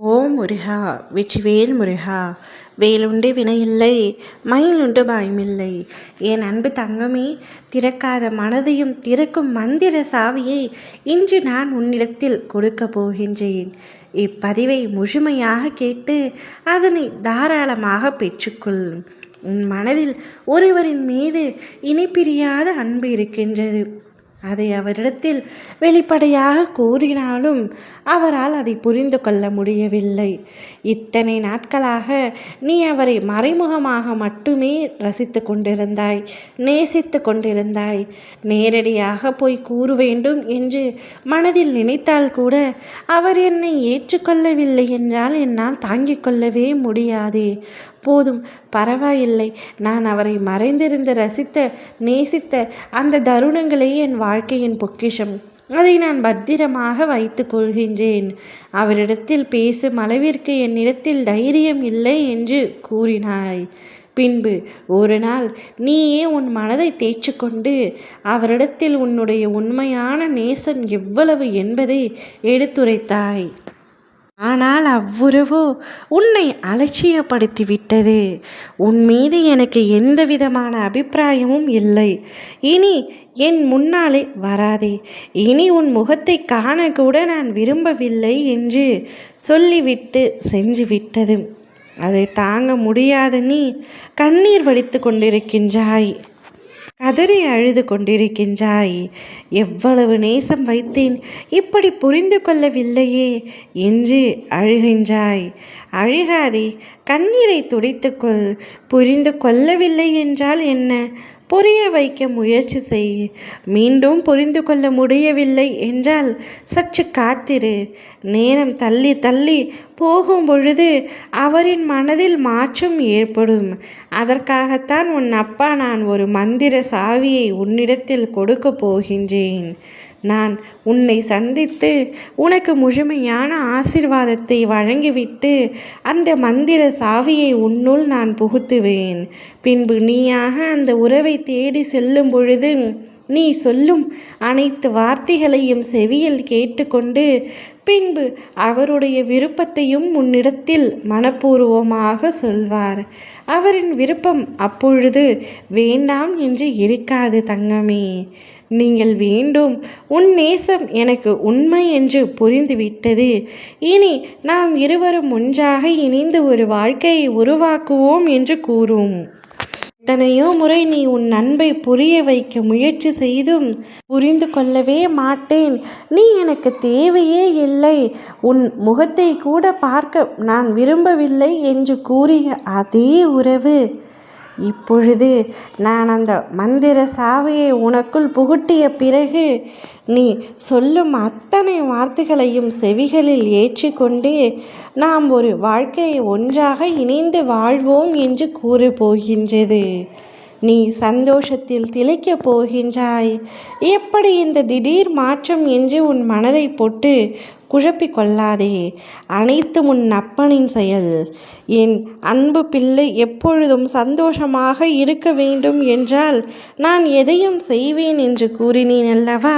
ஓம் முருகா, வெற்றிவேல் முருகா. வேலுண்டு வினையில்லை, மயிலுண்டு பயமில்லை. என் அன்பு தங்கமே, திறக்காத மனதையும் திறக்கும் மந்திர சாவியை இன்று நான் உன்னிடத்தில் கொடுக்கப் போகின்றேன். இப்பதிவை முழுமையாக கேட்டு அதனை தாராளமாக பெற்றுக்கொள். உன் மனதில் ஒருவரின் மீது இணைப்பிரியாத அன்பு இருக்கின்றது. அதை அவரிடத்தில் வெளிப்படையாக கூறினாலும் அவரால் அதை புரிந்து கொள்ள முடியவில்லை. இத்தனை நாட்களாக நீ அவரை மறைமுகமாக மட்டுமே ரசித்து கொண்டிருந்தாய், நேசித்து கொண்டிருந்தாய். நேரடியாக போய் கூற வேண்டும் என்று மனதில் நினைத்தால் கூட அவர் என்னை ஏற்றுக்கொள்ளவில்லை என்றால் என்னால் தாங்கிக் கொள்ளவே முடியாது. போதும், பரவாயில்லை, நான் அவரை மறைந்திருந்து ரசித்த நேசித்த அந்த தருணங்களே என் வாழ்க்கையின் பொக்கிஷம். அதை நான் பத்திரமாக வைத்து கொள்கின்றேன். அவரிடத்தில் பேசும் அளவிற்கு என்னிடத்தில் தைரியம் இல்லை என்று கூறினாய். பின்பு ஒரு நாள் நீயே உன் மனதை தேய்ச்சிக்கொண்டு அவரிடத்தில் உன்னுடைய உண்மையான நேசம் எவ்வளவு என்பதை எடுத்துரைத்தாய். ஆனால் அவ்வுறவோ உன்னை அலட்சியப்படுத்திவிட்டது. உன் மீது எனக்கு எந்த விதமான அபிப்பிராயமும் இல்லை. இனி என் முன்னாலே வராதே. இனி உன் முகத்தை காணக்கூட நான் விரும்பவில்லை என்று சொல்லிவிட்டு சென்று விட்டது. அதை தாங்க முடியாத நீ கண்ணீர் வடித்து கொண்டிருக்கின்றாய், கதறி அழுது கொண்டிருக்கின்றாய். எவ்வளவு நேசம் வைத்தேன், இப்படி புரிந்து கொள்ளவில்லையே என்று அழுகின்றாய். அழுகாதே, கண்ணீரை துடைத்துக்கொள். புரிந்து கொள்ளவில்லை என்றால் என்ன? புரிய வைக்க முயற்சி செய். மீண்டும் புரிந்து கொள்ள முடியவில்லை என்றால் சற்று காத்திரு. நேரம் தள்ளி தள்ளி போகும் பொழுது அவரின் மனதில் மாற்றம் ஏற்படும். அதற்காகத்தான் உன் அப்பா நான் ஒரு மந்திர சாவியை உன்னிடத்தில் கொடுக்க போகின்றேன். நான் உன்னை சந்தித்து உனக்கு முழுமையான ஆசீர்வாதத்தை வழங்கிவிட்டு அந்த மந்திர சாவியை உன்னுள் நான் புகுத்துவேன். பின்பு நீயாக அந்த உறவை தேடி செல்லும் பொழுது நீ சொல்லும் அனைத்து வார்த்தைகளையும் செவியில் கேட்டுக்கொண்டு பின்பு அவருடைய விருப்பத்தையும் உன்னிடத்தில் மனப்பூர்வமாக சொல்வார். அவரின் விருப்பம் அப்பொழுது வேண்டாம் என்று இருக்காது தங்கமே. நீங்கள் வேண்டும், உன் நேசம் எனக்கு உண்மை என்று புரிந்துவிட்டது. இனி நாம் இருவரும் ஒன்றாக இணைந்து ஒரு வாழ்க்கையை உருவாக்குவோம் என்று கூறும். எத்தனையோ முறை நீ உன் அன்பை புரிய வைக்க முயற்சி செய்தும் புரிந்து கொள்ளவே மாட்டேன், நீ எனக்கு தேவையே இல்லை, உன் முகத்தை கூட பார்க்க நான் விரும்பவில்லை என்று கூறிய அதே உறவு இப்பொழுது நான் அந்த மந்திர சாவியை உனக்குள் புகுட்டிய பிறகு நீ சொல்லும் அத்தனை வார்த்தைகளையும் செவிகளில் ஏற்றிக்கொண்டே நாம் ஒரு வாழ்க்கையை ஒன்றாக இணைந்து வாழ்வோம் என்று கூறப் போகின்றது. நீ சந்தோஷத்தில் திளைக்கப் போகின்றாய். எப்படி இந்த திடீர் மாற்றம் என்று உன் மனதை போட்டு குழப்பிக் கொள்ளாதே. அனைத்தும் உன் அப்பனின் செயல். என் அன்பு பிள்ளை எப்பொழுதும் சந்தோஷமாக இருக்க வேண்டும் என்றால் நான் எதையும் செய்வேன் என்று கூறினேன் அல்லவா?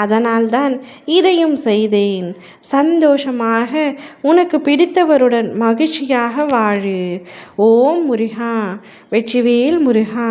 அதனால்தான் இதையும் செய்தேன். சந்தோஷமாக உனக்கு பிடித்தவருடன் மகிழ்ச்சியாக வாழு. ஓம் முருகா, வெற்றிவேல் முருகா.